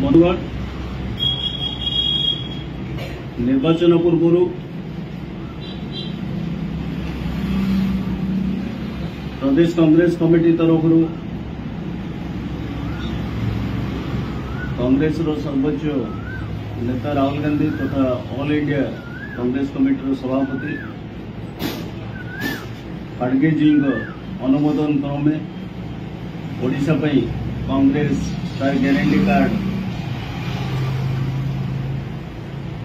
बंधुगण निर्वाचन पूर्व प्रदेश कांग्रेस कमिटी तरफ कांग्रेस सर्वोच्च नेता राहुल गांधी तथा ऑल इंडिया कांग्रेस कमिटी सभापति खड़गे जी अनुमोदन क्रमे ओडिशा पई कांग्रेस तार गारंटी कार्ड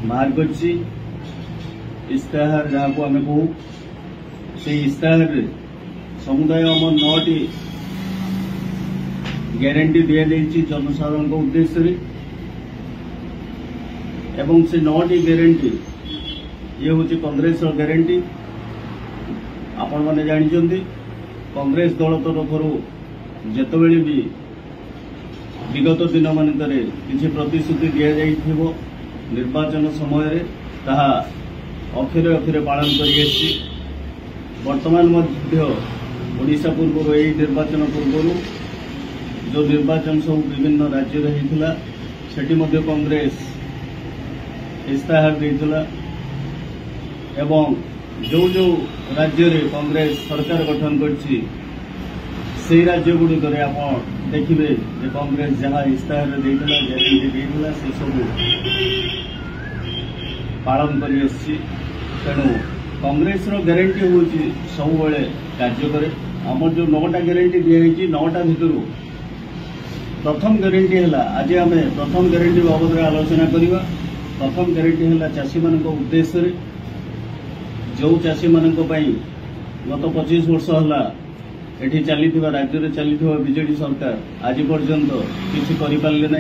बाहर करछि। इस्ताहार जहाँ को आम कहू से इस्ताहार समुदाय आम 9टी ग्यारंटी दि जाइछि जनसाधारण उद्देश्य एवं से 9टी ग्यारंटी ये हूँ कांग्रेस ग्यारंटी। आपण मैंने जानते कांग्रेस दल तरफ जितेबले भी विगत दिन मानकरे किसी प्रतिश्रुति दि जाइथिबो निर्वाचन समय रे ताहा अक्षरे अक्षरे पालन करि वर्तमान मध्य ओडिशा पूर्व यही निर्वाचन पूर्व जो निर्वाचन सब विभिन्न राज्य रे हेतुला सेठी मध्य कांग्रेस इस्ताहार देइतला एवं जो जो राज्य रे कांग्रेस सरकार गठन करछि से राज्य गुड़िक आप देखिए जे कांग्रेस जहाँ इस्ताहार देइतला ग्यारंटी देइतला से सब पालन करि तेणु कांग्रेस ग्यारंटी हूँ सब बेले कार्य करे। आम जो 9टा ग्यारंटी दिखाई 9टा भितर प्रथम ग्यारंटी है आज आम प्रथम ग्यारंटी बाबद आलोचना करवा। प्रथम ग्यारंटी है चाषी मान उद्देश्य जो चाषी मान गत 25 वर्ष है एठी चली राज्य में चली बीजेडी सरकार आज पर्यंत किसी करें ना।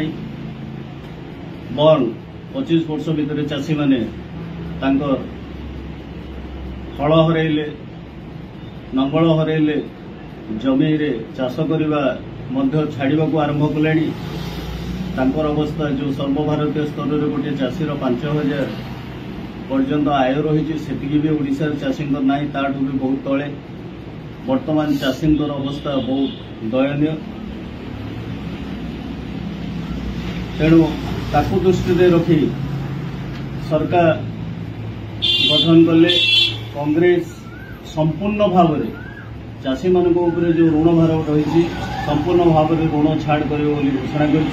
बन 25 वर्ष भितर चाषी माने हल हरइले नंगल हरइले जमी रे चाष करने छाड़ा को आरंभ कले। अवस्था जो सर्वभारतीय स्तर में गोटे चाषीर 5,000 पर्यंत आय रही से भी ओडिशा चाषी ना ताठू भी बहुत तले। वर्तमान चाषी अवस्था बहुत दयनीय। तेणु ताकू दृष्टि रखी सरकार गठन कले। कांग्रेस संपूर्ण भाव में चाषी मान जो ऋण भार रही संपूर्ण भाव में ऋण छाड़ कर घोषणा कर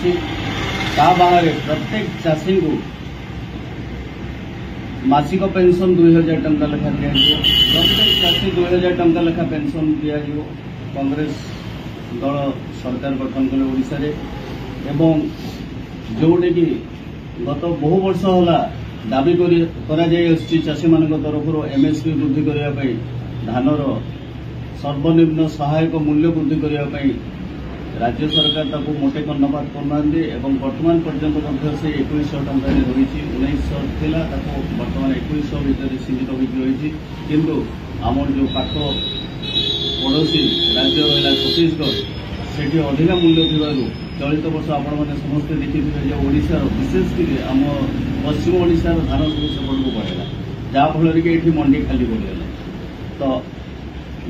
प्रत्येक चाषी को मासिक पेंशन 2,000 टंका लेखा दि प्रत्येक चाषी 2,000 टंका लेखा पेंशन दि कांग्रेस दल सरकार गठन कले ओडिशा रे। एवं जोटे कि गत बहु वर्ष है दाबी चाषी मान तरफ एमएसपी वृद्धि करने धानर सर्वनिम्न सहायक मूल्य वृद्धि करने राज्य सरकार ताको मोटे कर्णपात करना। वर्तमान पर्यंत से 2100 टंका रही 1900 थिला वर्तमान 2100 भितर सीमित होती किंतु आम जो पाख पड़ोसी राज्य रहा छत्तीसगढ़ से अधिका मूल्य थी चलित वर्ष आपण मैंने समस्ते देखिए ओडिशार विशेषकर आम पश्चिम ओडिशार धान सब सेपट को बढ़ेगा जहाँफल कि ये मंडी खाली पड़गला। तो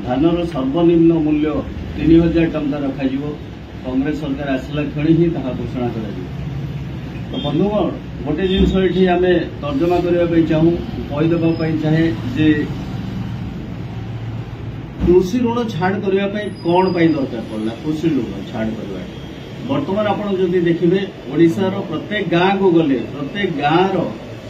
धानर सर्वनिम्न मूल्य 3,000 टंका रखा कांग्रेस सरकार आसला क्षणी ही घोषणा कर। तो बंधुगण गोटे जिनस ये आम तर्जमा करने चाहूँ कहीदेवाई चाहे जे कृषि ऋण छाड़ करने कौन दरकार पड़ा कृषि ऋण छाड़ करवा। वर्तमान आपड़ जदि देखिए ओडिशार प्रत्येक गाँ को गले प्रत्येक गाँव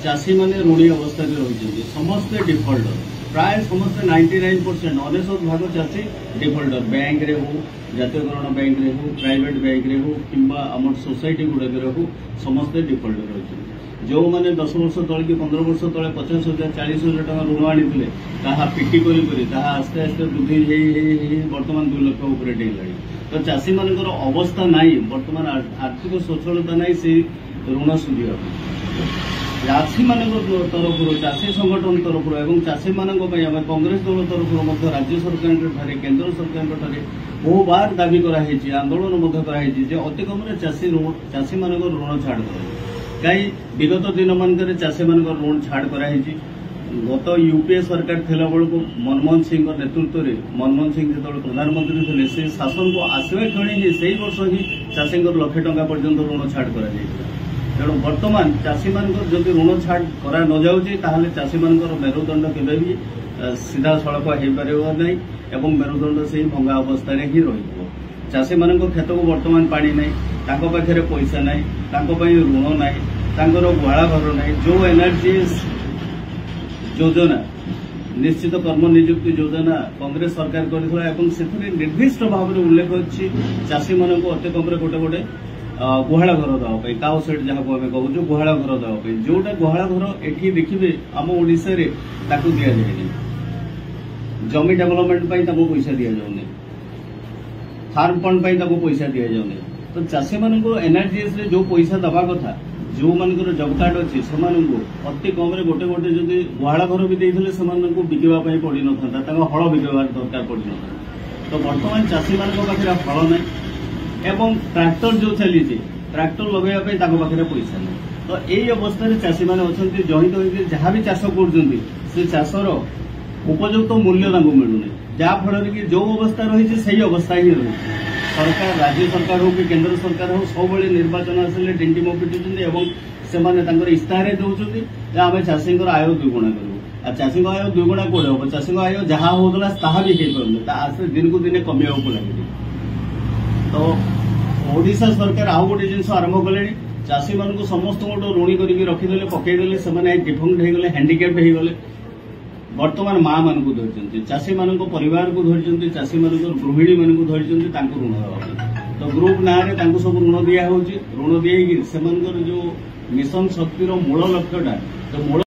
चाषी मैंने ऋणी अवस्था रही समस्ते डिफल्टर प्राय समस्ते 99% 99% चाषी डिफल्टर बैंक रे हो जातीयकरण बैंक रे हो प्राइवेट बैंक रे हो किंबा आम सोसाइटी गुड़ाक हो समस्ते डिफल्टर रही। जो मैंने 10 वर्ष तले कि 15 वर्ष तले 50,000 40,000 टका ऋण आनी पिटी कर आस्ते आस्ते वृद्धि वर्तमान 2 लाख उपर डेला। तो चाषी मान अवस्था नाई वर्तमान आर्थिक सचलता नाई से ऋण सुझा चाषी मान तरफ चाषी संगठन तरफ एवं चाषी मान कांग्रेस दल तरफ राज्य सरकार केंद्र सरकार बहु बार दाबी कराई आंदोलन अति कम चाषी मान ऋण छाड़ कर कहीं विगत दिन मानक चाषी मान ऋण छाड़ कराई गत यूपीए सरकार थिला बेलू मनमोहन सिंह नेतृत्व में मनमोहन सिंह जो प्रधानमंत्री थे से शासन को आसवा क्षणी ही से वर्ष ही चाषी लक्षे टंका पर्यंत ऋण छाड़ कर तेणु बर्तमान चाषी मान जब ऋण छाड़ करा न जाऊँगी चाषी मान मेरुदंड केवे भी सीधा सड़क हो पार नहीं मेरुदंड से भंगा अवस्था ही रही चाषी मान खेत को बर्तमान पानी ना पाखे पैसा ना ऋण ना गुहाल घर ना जो एनआरजी योजना निश्चित कर्म नियुक्ति योजना कांग्रेस सरकार करथिला निर्दिष्ट भाव में उल्लेख अच्छी चाषी मान अति कम गोटे गोटे गुहाल घर देवाई काउ सेट जहाँ आम कहूँ गुहाल घर देवाई जोटा गुहाल घर एठी देखिए आम ओडिशा रे ताकू दिया जाए जमी डेवलपमेंट पैसा दि जाऊनी फार्म फंड पैसा दि जाऊनी तो चाषी मान एनआरजीएस जो पैसा दवा कथा जो मानकर जब कार्ड अच्छी से अति कम गोटे गोटे जदि गुहाल घर भी देते से बिकवाई पड़ न था हल बिकवार दरकार पड़ न तो बर्तमान चाषी मान पाखे हल ना एवं ट्रैक्टर जो चली ट्रैक्टर लगेवाई पाखे पैसा ना तो यही अवस्था चाषी मैंने अच्छा जड़ित होकर जहाँ भी चाष कर चाषर उपयुक्त मूल्य मिलूना जहाँफल कि जो अवस्था रही से अवस्था ही रही सरकार राज्य सरकार हो कि केंद्र सरकार हो सब निर्वाचन आसिले टिंटिम पिटुच्च से इस्ताहार दौरान आम चाषी आय दुगुणा करूँ चाषी आय दुगुणा कौन हम चाषी आय जहाँ होता भी हो पारे दिन को दिन कमिया लगे तो ओडिशा सरकार आउ गोटे जिन आरंभ कले चाषी मान समस्त ऋणी कर रखीदे पकईदे से डिफंक्ट हो गले हैंडिक्याप्ड हो गले बर्तमान माँ मान को धरती चाषी मान परिवार को धरती चाषी मान गृहिणी मान को धरती ऋण देवा तो ग्रुप ना सब ऋण दिया ऋण दी जो मिशन शक्तिर मूल लक्ष्यटा तो मूल